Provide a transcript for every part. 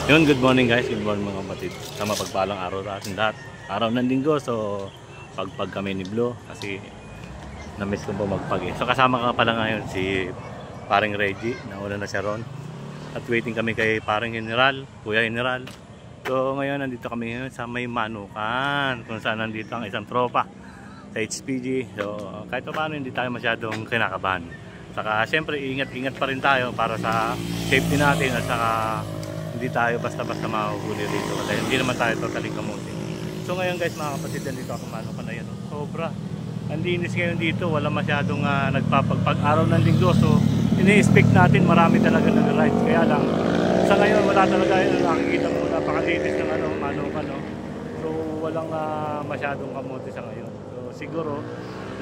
Yun, good morning guys, good morning mga kapatid. Sa mapagpalang araw sa ating lahat. Araw ng linggo, so pagpag kami ni Blue kasi na-miss ko po magpag eh. So kasama ka pala ngayon si paring Reggie, nauna na siya ron. At waiting kami kay paring General, Kuya General. So ngayon nandito kami ngayon sa May Manukan, kung saan nandito ang isang tropa sa HPG. So kahit pa paano hindi tayo masyadong kinakabahan. Saka syempre ingat-ingat pa rin tayo para sa safety natin at saka hindi tayo basta-basta mahuhuli dito kasi hindi naman tayo totally kamuti. So ngayon guys mga kapatid, dito ako Manukan na yun. Sobra. Ang linis ngayon dito, wala masyadong nagpapagpag araw ng linggo. So ini-expect natin marami talaga nag-rides. Kaya lang sa ngayon wala talaga yun. Nakikita mo napakalinis ng Manukan. No? So walang masyadong kamuti sa ngayon. So siguro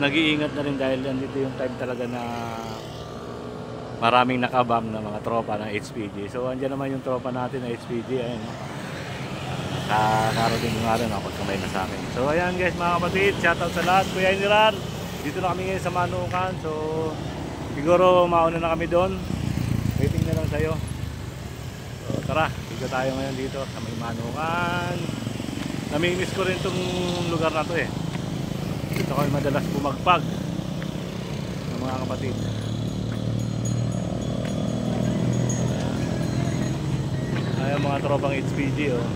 nag-iingat na rin dahil dito yung time talaga na maraming nakabam na mga tropa ng HPG. So andyan naman yung tropa natin na HPG. Ayun, kakarating nga rin ako pagkamay na sa akin. So ayan guys mga kapatid, shoutout sa lahat. Kuya Iniran, dito na kami ngayon sa Manukan. So siguro mauna na kami doon. Waiting na lang sa'yo. So tara, dito tayo ngayon dito sa May Manukan. Namimiss ko rin itong lugar na to eh. Dito kami madalas bumagpag ng mga kapatid. Ayan mga tropang HPG oh.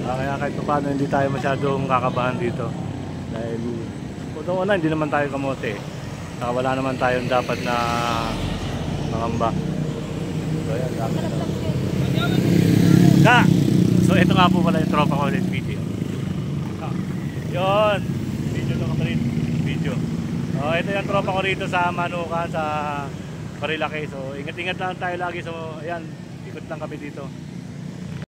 Kaya kahit paano hindi tayo masyadong kakabahan dito. Dahil una hindi naman tayo kamote. Saka wala naman tayong dapat na mangamba. So ayan, dami na. So ito nga po pala yung tropa ko ng HPG. Yun. Video na ka rin. Video. Ito yung tropa ko rito sa Manukan, sa Marilaki. So ingat-ingat lang tayo lagi. So ayan, ikot lang kami dito.